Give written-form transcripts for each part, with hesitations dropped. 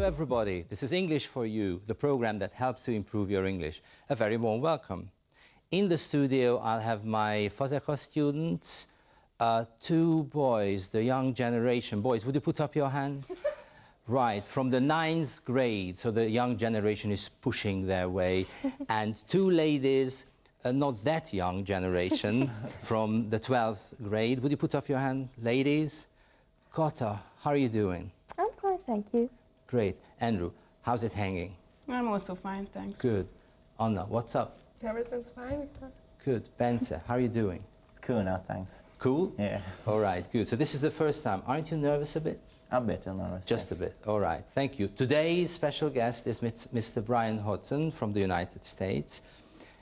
Hello everybody, this is English for You, the program that helps to improve your English. A very warm welcome. In the studio I'll have my Fazekas students, two boys, the young generation. Boys, would you put up your hand? Right, from the 9th grade, so the young generation is pushing their way. And two ladies, not that young generation, from the 12th grade. Would you put up your hand, ladies? Kata, how are you doing? I'm fine, thank you. Great. Andrew, how's it hanging? I'm also fine, thanks. Good. Anna, what's up? Everything's fine, Victor. Good. Bence, how are you doing? It's cool now, thanks. Cool? Yeah. All right, good. So this is the first time. Aren't you nervous a bit? A bit nervous. Just a bit. All right, thank you. Today's special guest is Mr. Brian Hodson from the United States.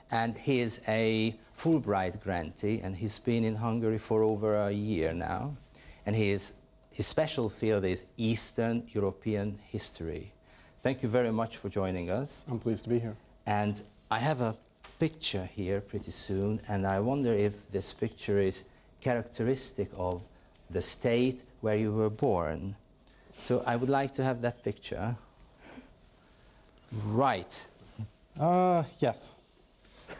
And he is a Fulbright grantee, and he's been in Hungary for over a year now. And his special field is Eastern European history. Thank you very much for joining us. I'm pleased to be here. And I have a picture here pretty soon, and I wonder if this picture is characteristic of the state where you were born. So I would like to have that picture. Right. Yes.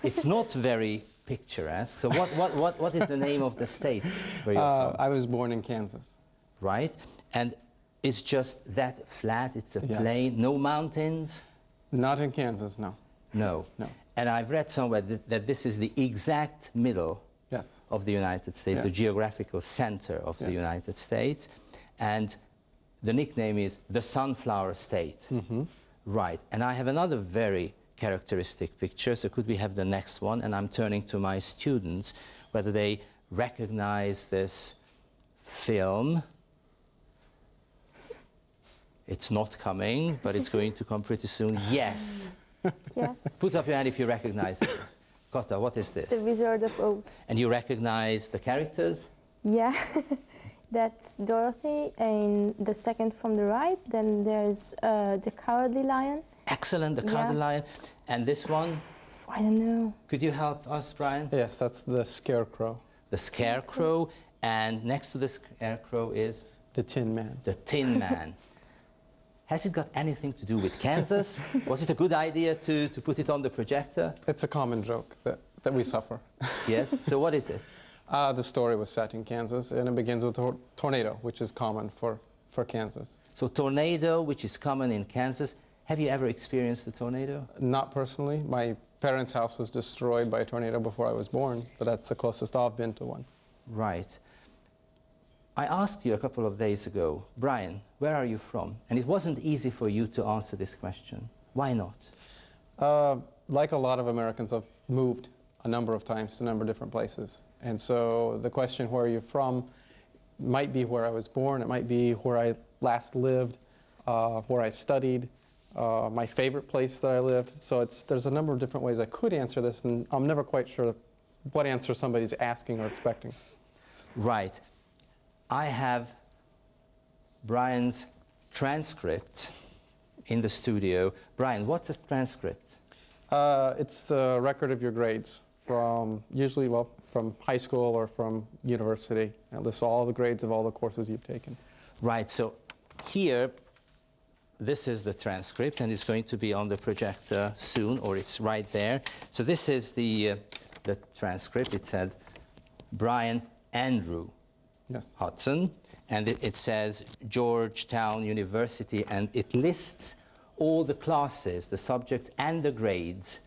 It's not very picturesque. So what is the name of the state where you're from? I was born in Kansas. Right? And it's just that flat, it's a Yes. plain, no mountains? Not in Kansas, no. No. No. And I've read somewhere that this is the exact middle Yes. of the United States, the Yes. geographical center of the Yes. United States. And the nickname is the Sunflower State. Mm-hmm. Right. And I have another very characteristic picture. So could we have the next one? And I'm turning to my students whether they recognize this film. It's not coming, but it's going to come pretty soon. Yes. Yes. Put up your hand if you recognize this. Kata, what is It's this? the Wizard of Oz. And you recognize the characters? Yeah. That's Dorothy, and the second from the right. Then there's the Cowardly Lion. Excellent, the Yeah. Cowardly Lion. And this one, I don't know. could you help us, Brian? Yes, that's the Scarecrow, The Scarecrow, and next to the Scarecrow is the Tin Man. the Tin Man. Has it got anything to do with Kansas? Was it a good idea to put it on the projector? It's a common joke that we suffer. Yes, so what is it? The story was set in Kansas, and it begins with a tornado, which is common for Kansas. So tornado, which is common in Kansas. Have you ever experienced a tornado? Not personally. My parents' house was destroyed by a tornado before I was born, but that's the closest I've been to one. Right. I asked you a couple of days ago, Brian, where are you from? And it wasn't easy for you to answer this question. Why not? Like a lot of Americans, I've moved a number of times to a number of different places. And so the question, where are you from, might be where I was born, it might be where I last lived, where I studied, my favorite place that I lived. So there's a number of different ways I could answer this, and I'm never quite sure what answer somebody's asking or expecting. Right. I have Brian's transcript in the studio. Brian, what's a transcript? It's the record of your grades from usually, well, from high school or from university. It lists all the grades of all the courses you've taken. Right, so here, this is the transcript, and it's going to be on the projector soon, or it's right there. So this is the transcript. It said Brian Andrew Yes. Hodson, and it says Georgetown University, and it lists all the classes, the subjects, and the grades.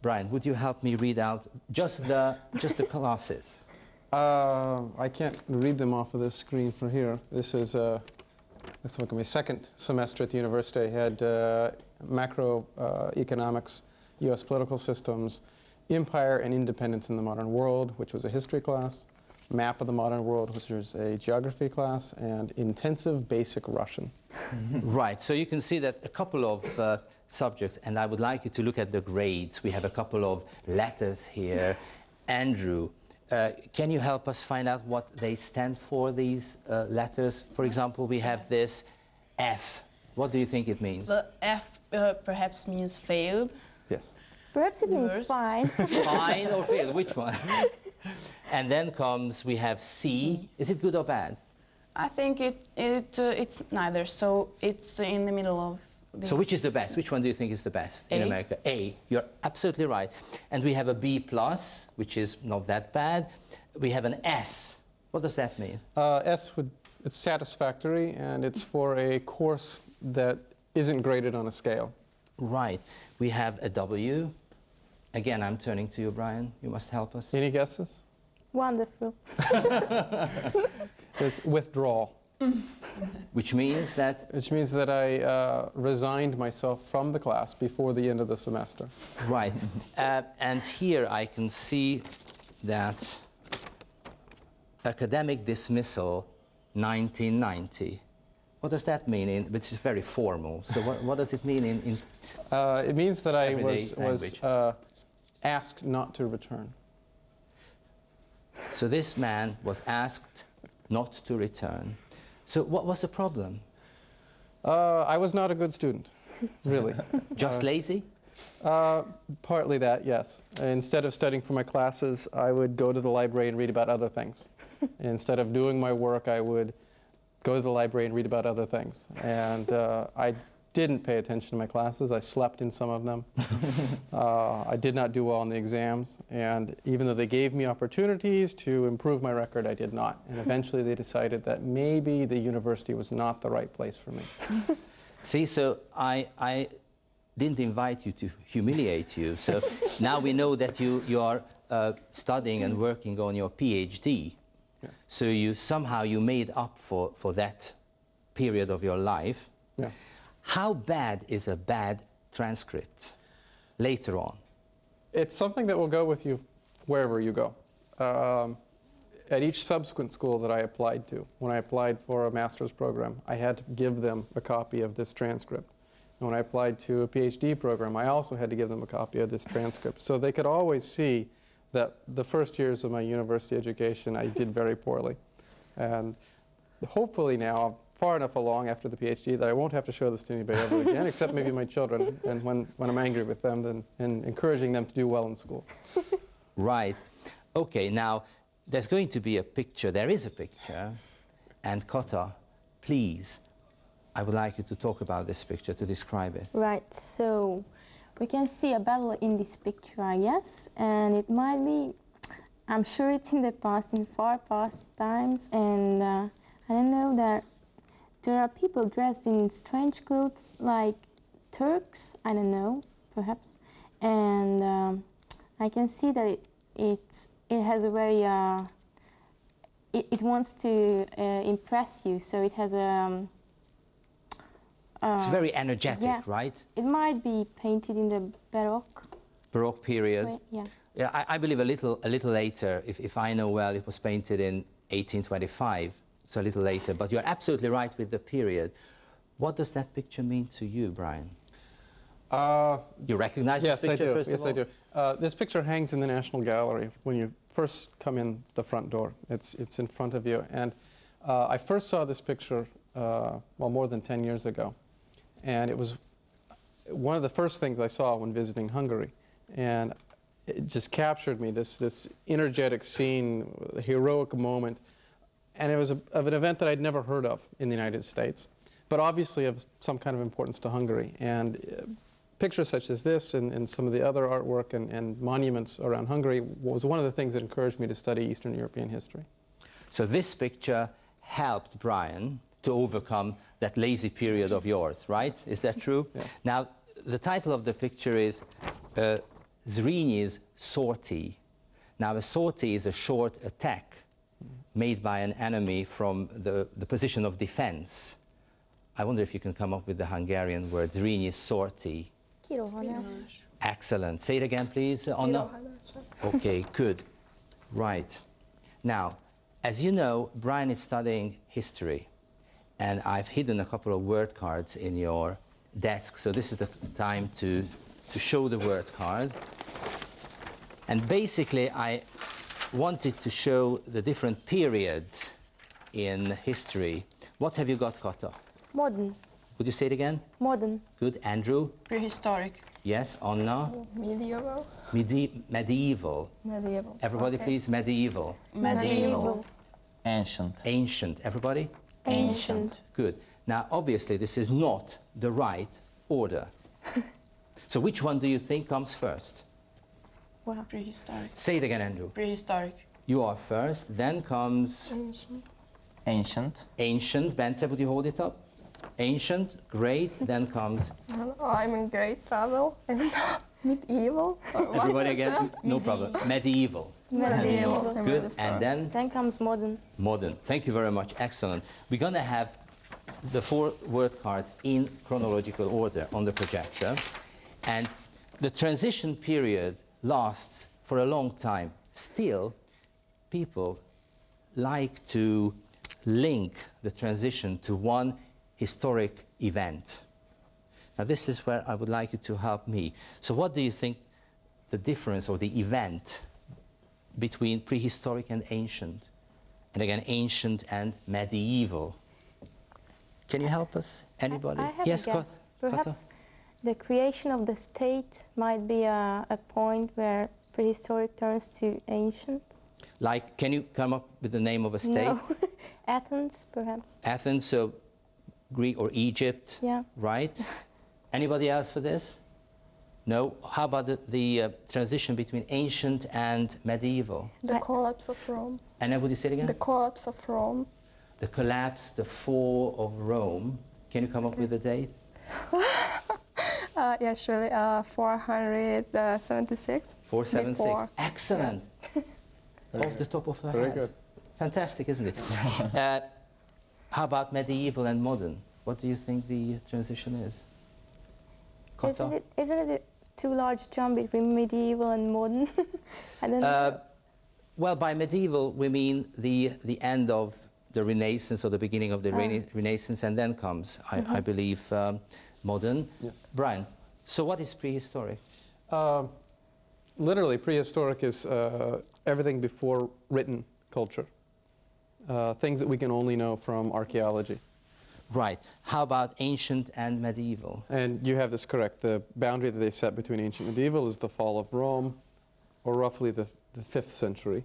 Brian, would you help me read out just the classes? I can't read them off of this screen from here. This is let's look at my second semester at the university. I had macroeconomics, U.S. political systems, empire and independence in the modern world, which was a history class, map of the modern world, which is a geography class, and intensive basic Russian. Right, so you can see that a couple of subjects, and I would like you to look at the grades. We have a couple of letters here. Andrew, can you help us find out what they stand for, these letters? For example, we have this F. What do you think it means? The F perhaps means failed. Yes. Perhaps it means Worst. fine. Fine or fail? Which one? And then comes, we have C. Is it good or bad? I think it's neither, so it's in the middle of So which is the best? Which one do you think is the best in A. America? A. You're absolutely right. And we have a B+, which is not that bad. We have an S. What does that mean? It's satisfactory, and it's for a course that isn't graded on a scale. Right. We have a W. Again, I'm turning to you, Brian. You must help us. Any guesses? Wonderful. It's withdrawal. Which means that... Which means that I resigned myself from the class before the end of the semester. Right. And here I can see that academic dismissal 1990. What does that mean? Which is very formal. So what does it mean in it means that I everyday was asked not to return. So this man was asked not to return. So what was the problem? I was not a good student, really. Just lazy? Partly that, yes. Instead of studying for my classes, I would go to the library and read about other things. Instead of doing my work, I would go to the library and read about other things. And I didn't pay attention to my classes. I slept in some of them. I did not do well in the exams. And even though they gave me opportunities to improve my record, I did not. And eventually they decided that maybe the university was not the right place for me. See, so I didn't invite you to humiliate you. So now we know that you are studying and working on your PhD. Yes. So you made up for that period of your life. Yeah. How bad is a bad transcript later on? It's something that will go with you wherever you go. At each subsequent school that I applied to, when I applied for a master's program, I had to give them a copy of this transcript. And when I applied to a PhD program, I also had to give them a copy of this transcript. So they could always see that the first years of my university education, I did very poorly. And hopefully now, I'm far enough along after the PhD that I won't have to show this to anybody ever again, except maybe my children, and when I'm angry with them, then and encouraging them to do well in school. Right. Okay, now, there's going to be a picture. There is a picture. And Kota, please, I would like you to talk about this picture, to describe it. Right, so we can see a battle in this picture, I guess, and it might be, I'm sure it's in the past, in far past times, and I don't know, there are people dressed in strange clothes like Turks, I don't know, perhaps, and I can see that it has a very, it wants to impress you, so it has a... It's very energetic, yeah. right? It might be painted in the Baroque period. yeah. Yeah, I believe a little later, if I know well, it was painted in 1825, so a little later. But you're absolutely right with the period. What does that picture mean to you, Brian? You recognize yes, this picture, first yes, of all? Yes, I do. This picture hangs in the National Gallery when you first come in the front door. It's in front of you. And I first saw this picture, more than 10 years ago. And it was one of the first things I saw when visiting Hungary. And it just captured me, this energetic scene, heroic moment. And it was of an event that I'd never heard of in the United States, but obviously of some kind of importance to Hungary. And pictures such as this and some of the other artwork and monuments around Hungary was one of the things that encouraged me to study Eastern European history. So this picture helped Brian to overcome that lazy period of yours, right? Is that true? Yes. Now, the title of the picture is Zrínyi's sortie. Now, a sortie is a short attack made by an enemy from the position of defense. I wonder if you can come up with the Hungarian word, Zrínyi's sortie. Kirohanás. Excellent. Say it again, please, Anna. Okay, good. Right. Now, as you know, Brian is studying history, and I've hidden a couple of word cards in your desk, so this is the time to show the word card. And basically, I wanted to show the different periods in history. What have you got, Kata? Modern. Would you say it again? Modern. Good. Andrew? Prehistoric. Yes. Anna? Medieval. Medieval. Medieval. Everybody, Okay. please. Medieval. Medieval. Ancient. Ancient. Everybody? Ancient. Good. Now, obviously, this is not the right order. So which one do you think comes first? Wow. Prehistoric. Say it again, Andrew. Prehistoric. You are first, then comes Ancient. ancient. Bence, would you hold it up? Ancient, great, then comes I'm in great trouble. And medieval. everybody again, no problem. Medieval. Medieval. Good, and Then comes modern. modern. Thank you very much, excellent. We're going to have the 4 word cards in chronological order on the projector, and the transition period lasts for a long time. Still, people like to link the transition to one historic event. Now this is where I would like you to help me. So what do you think the difference or the event between prehistoric and ancient? And again, ancient and medieval. Can you help us? Anybody? I have Yes, a guess. Kata? Perhaps the creation of the state might be a point where prehistoric turns to ancient. Like, can you come up with the name of a state? No. Athens, perhaps. Athens, so Greek or Egypt, Yeah. right? Anybody else for this? No? How about the transition between ancient and medieval? The collapse of Rome. And then would you say it again? The collapse of Rome. The collapse, the fall of Rome. Can you come up with a date? Yeah, surely. 476. 476. Before. Excellent. Off the top of her Very head. good. Fantastic, isn't it? How about medieval and modern? What do you think the transition is? Kata? Isn't it a too large jump between medieval and modern? I don't know. Well, by medieval we mean the end of the Renaissance or the beginning of the Renaissance, and then comes, I believe, modern. Yes. Brian, so what is prehistoric? Literally, prehistoric is everything before written culture. Things that we can only know from archaeology. Right. How about ancient and medieval? And you have this correct. The boundary that they set between ancient and medieval is the fall of Rome, or roughly the 5th century.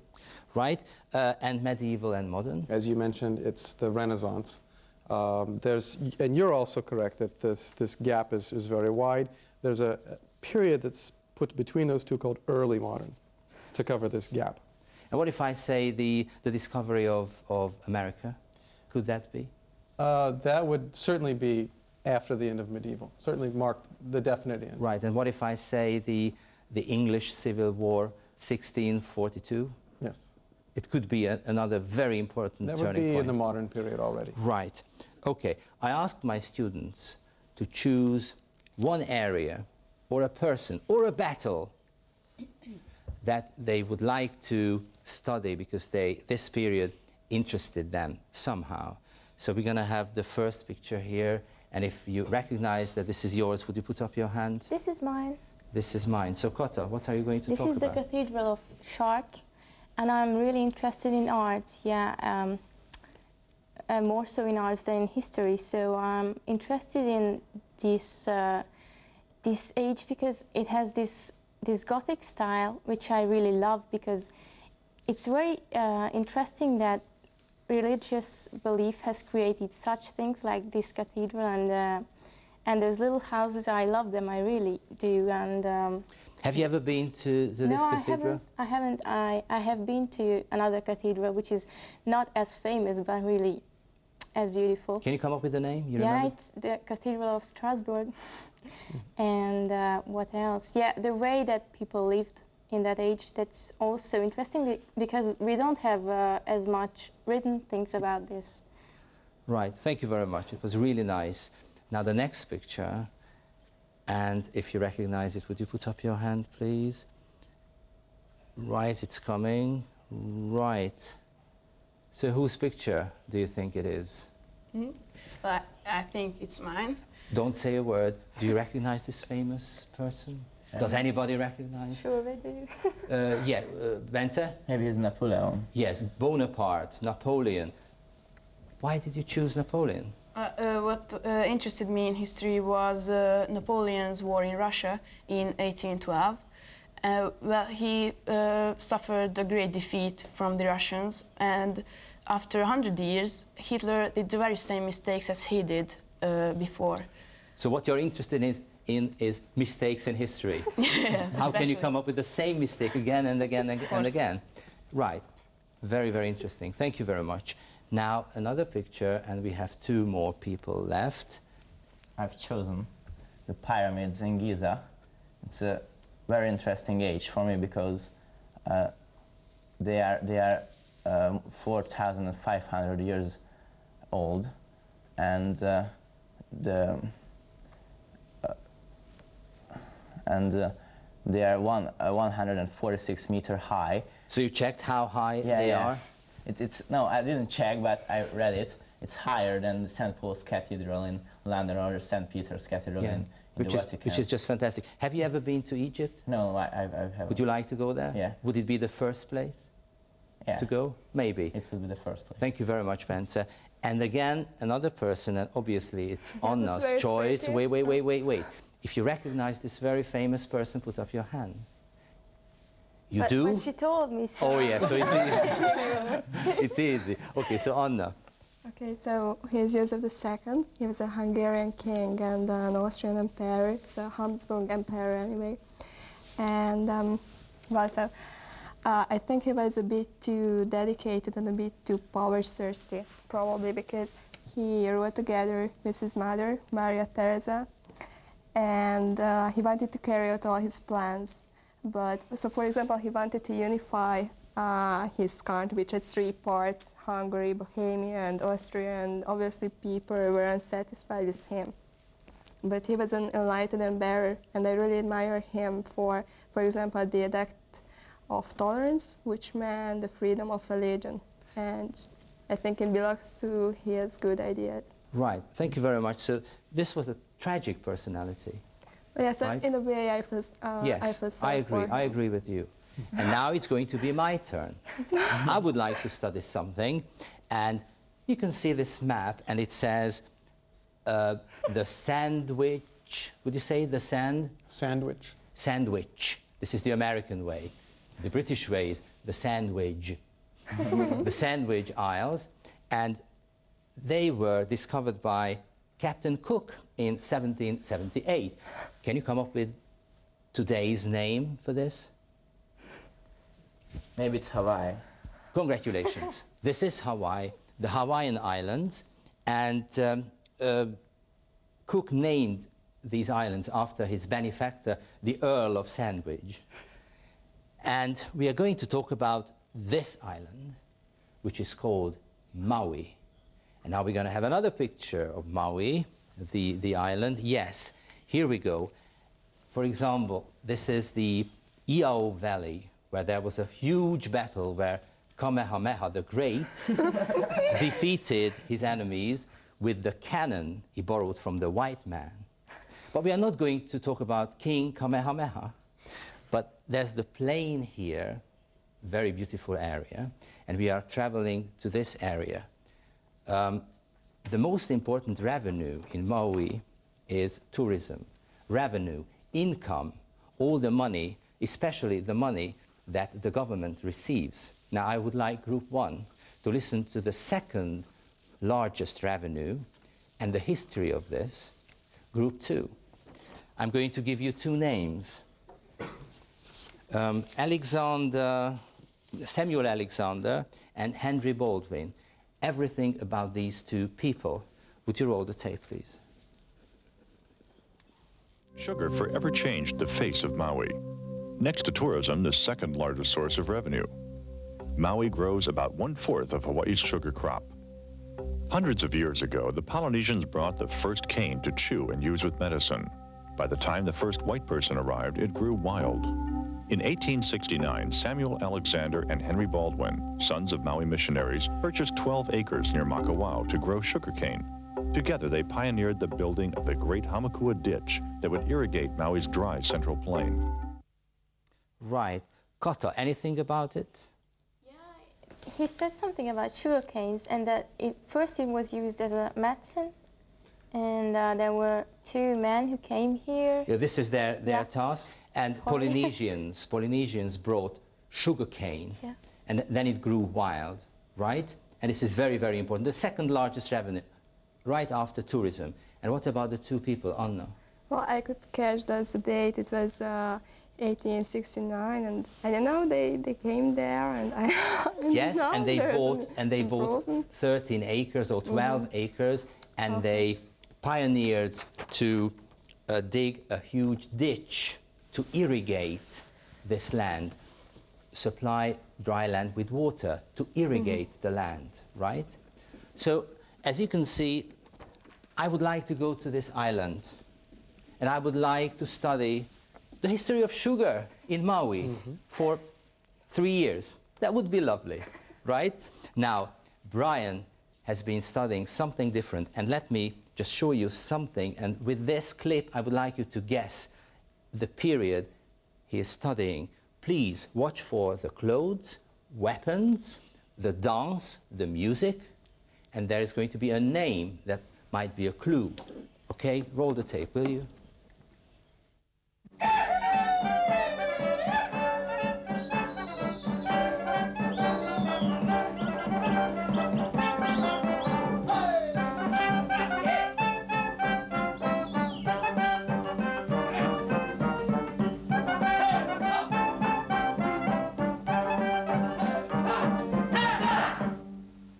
Right. And medieval and modern? As you mentioned, it's the Renaissance. And you're also correct that this gap is very wide. There's a period that's put between those two called early modern to cover this gap. And what if I say the discovery of America? Could that be? That would certainly be after the end of medieval, certainly mark the definite end. Right. And what if I say the English Civil War, 1642? Yes. It could be another very important That would turning be point. in the modern period already. Right. Okay. I asked my students to choose one area or a person or a battle that they would like to study because this period interested them somehow. So we're going to have the first picture here, and if you recognize that this is yours, would you put up your hand? This is mine. This is mine. So Kata, what are you going to This talk is the about? Cathedral of Shark, and I'm really interested in arts, more so in arts than in history. So I'm interested in this age because it has this Gothic style, which I really love because it's very interesting that religious belief has created such things like this cathedral and those little houses. I love them, I really do. And have you ever been to this cathedral? I haven't. I have been to another cathedral which is not as famous but really as beautiful. Can you come up with the name? You Yeah, remember? it's the Cathedral of Strasbourg. And what else? Yeah, the way that people lived in that age, that's also interesting because we don't have as much written things about this. Right, thank you very much. It was really nice. Now the next picture, and if you recognize it, would you put up your hand, please? Right, it's coming. Right. So whose picture do you think it is? Well, I think it's mine. Don't say a word. Do you recognize this famous person? Does anybody recognize? Sure we do. Bente? Maybe it's Napoleon. Yes, Bonaparte, Napoleon. Why did you choose Napoleon? What interested me in history was Napoleon's war in Russia in 1812. Well, he suffered a great defeat from the Russians, and after 100 years, Hitler did the very same mistakes as he did before. So what you're interested in is mistakes in history. Yes, How can you especially. come up with the same mistake again and again and course. again? Right. Very, very interesting. Thank you very much. Now, another picture, and we have two more people left. I've chosen the pyramids in Giza. It's a very interesting age for me because they are 4,500 years old, and they are 146 meter high. So you checked how high Yeah, they yeah. are? It's no, I didn't check, but I read it. It's higher than the St. Paul's Cathedral in London or the St. Peter's Cathedral in the Vatican. Which is just fantastic. Have you ever been to Egypt? No, I haven't. Would you like to go there? Yeah. Would it be the first place Yeah, to go? Maybe. it will be the first place. Thank you very much, Bence. And again, another person, and obviously it's Anna's very choice. pretty. Wait. If you recognize this very famous person, put up your hand. You But do? when she told me so. Oh, yeah, so it's easy. It's easy. Okay, so Anna. Okay, so he's Joseph II. He was a Hungarian king and an Austrian emperor, so Habsburg emperor anyway. And I think he was a bit too dedicated and a bit too power thirsty, probably because he ruled together with his mother, Maria Theresa, and he wanted to carry out all his plans. But so, for example, he wanted to unify his country, which had three parts: Hungary, Bohemia, and Austria. And obviously, people were unsatisfied with him. But he was an enlightened emperor, and I really admire him for example, the edict of tolerance, which meant the freedom of religion. And I think it belongs to his good ideas. Right, thank you very much. So this was a tragic personality. Yes, Right. in a way, I feel Yes, sorry for him. I agree with you. And now it's going to be my turn. I would like to study something, and you can see this map, and it says the sandwich. Would you say the Sandwich. sandwich? This is the American way. The British way is the sandwich. The Sandwich Isles, and they were discovered by Captain Cook in 1778. Can you come up with today's name for this? Maybe it's Hawaii. Congratulations. This is Hawaii, the Hawaiian Islands, and Cook named these islands after his benefactor, the Earl of Sandwich. And we are going to talk about this island, which is called Maui. And now we're going to have another picture of Maui, the island. Yes, here we go. For example, this is the Iao Valley, where there was a huge battle where Kamehameha the Great defeated his enemies with the cannon he borrowed from the white man. But we are not going to talk about King Kamehameha, but there's the plain here, very beautiful area, and we are traveling to this area. The most important revenue in Maui is tourism. Revenue, income, all the money, especially the money that the government receives. Now I would like Group 1 to listen to the second largest revenue and the history of this. Group 2. I'm going to give you two names. Samuel Alexander and Henry Baldwin. Everything about these two people. Would you roll the tape, please? Sugar forever changed the face of Maui. Next to tourism, the second largest source of revenue. Maui grows about 1/4 of Hawaii's sugar crop. Hundreds of years ago, the Polynesians brought the first cane to chew and use with medicine. By the time the first white person arrived, it grew wild. In 1869, Samuel Alexander and Henry Baldwin, sons of Maui missionaries, purchased 12 acres near Makawao to grow sugarcane. Together, they pioneered the building of the Great Hamakua Ditch that would irrigate Maui's dry central plain. Right. Kata, anything about it? He said something about sugar canes, and that first it was used as a medicine, and there were two men who came here. Yeah, this is their Yeah. task. And Sorry. Polynesians brought sugar cane, Yeah. and then it grew wild, right? And this is very, very important. The second largest revenue, right after tourism. And what about the two people, Anna? Well, I could catch the date. It was 1869, and I don't know. They came there, and I Yes, know and they there's bought an improvement. 13 acres or 12 acres, and they pioneered to dig a huge ditch to irrigate this land, supply dry land with water to irrigate the land, right? So, as you can see, I would like to go to this island, and I would like to study the history of sugar in Maui for 3 years. That would be lovely, right? Now, Brian has been studying something different, and let me just show you something. And with this clip, I would like you to guess the period he is studying. Please watch for the clothes, weapons, the dance, the music, and there is going to be a name that might be a clue. Okay, roll the tape, will you?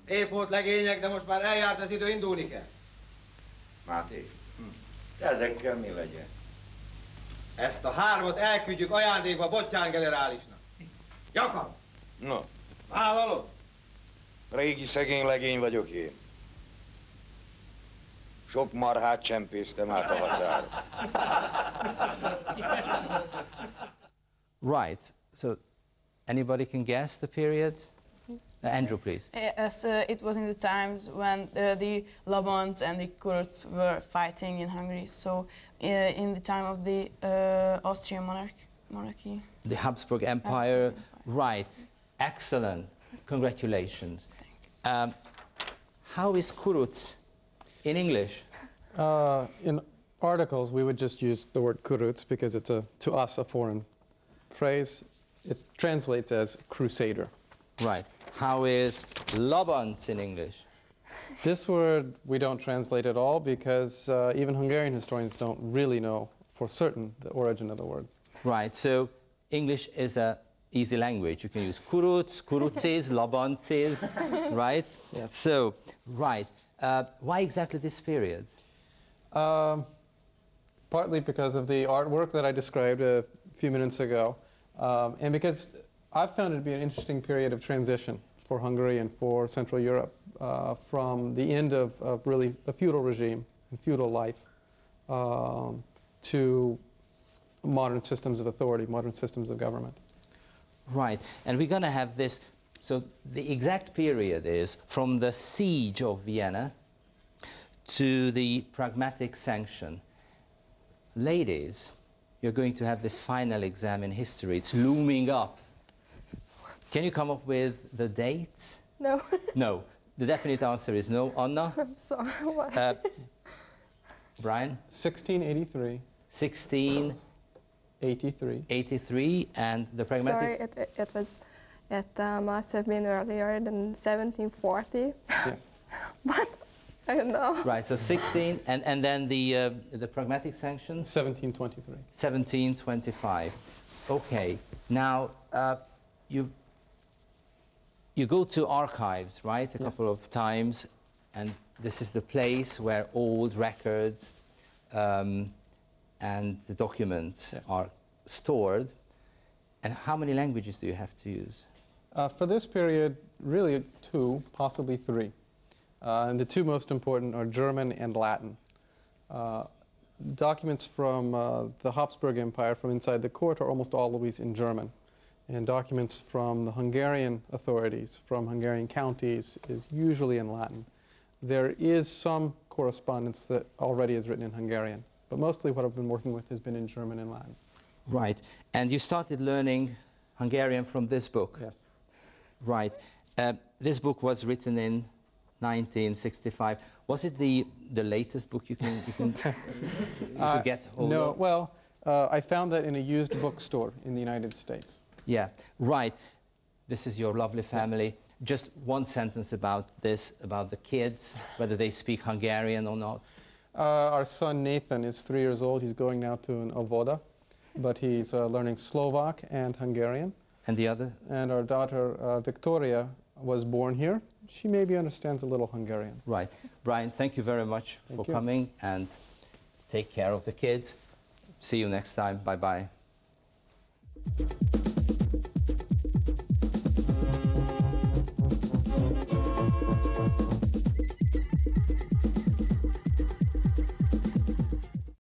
Szép volt legények, de most már eljárt az idő, indulni kell. Máté, ezekkel mi legyen? Ezt a 3-at elküldjük ajándékba Bottyán generálisnak. Jakab! No, Vállalod? régi szegény legény vagyok én. Sok marhát csempésztem át a határon. Right, so anybody can guess the period? Andrew, please. Yes, it was in the times when the Labans and the Kurds were fighting in Hungary. So, in the time of the Austrian monarchy. The Habsburg Empire. Right, excellent. Congratulations. How is Kurutz in English? In articles, we would just use the word kurutz because it's to us a foreign phrase. It translates as crusader. Right. How is Labans in English? This word we don't translate at all because even Hungarian historians don't really know for certain the origin of the word. Right, so English is a easy language. You can use kurutz, kurutzes, labantzes, right? Yes. So, right. Why exactly this period? Partly because of the artwork that I described a few minutes ago, and because I've found it to be an interesting period of transition for Hungary and for Central Europe from the end of really a feudal regime and feudal life to modern systems of authority, modern systems of government. Right, and we're going to have this, so the exact period is from the siege of Vienna to the pragmatic sanction. Ladies, you're going to have this final exam in history. It's looming up. Can you come up with the date? No. No. The definite answer is no. Anna? I'm sorry. What? Brian? 1683. 1683. And the pragmatic... Sorry, it was. It must have been earlier than 1740. Yes. But I don't know. Right, so 16, and then the pragmatic sanction? 1723. 1725. Okay. Now, you go to archives, right, a couple of times, and this is the place where old records and the documents are stored. And how many languages do you have to use? For this period, really 2, possibly 3. And the 2 most important are German and Latin. Documents from the Habsburg Empire from inside the court are almost always in German. And documents from the Hungarian authorities, from Hungarian counties, is usually in Latin. There is some correspondence that already is written in Hungarian, but mostly what I've been working with has been in German and Latin. Right. And you started learning Hungarian from this book? Yes. Right. This book was written in 1965. Was it the latest book you can get hold No, of? well, I found that in a used bookstore in the United States. Yeah, right. This is your lovely family. Just one sentence about this, about the kids, whether they speak Hungarian or not. Our son Nathan is 3 years old. He's going now to an avoda, but he's learning Slovak and Hungarian. And the other? And our daughter Victoria was born here. She maybe understands a little Hungarian. Right. Brian, thank you very much for coming, and take care of the kids. See you next time. Bye-bye.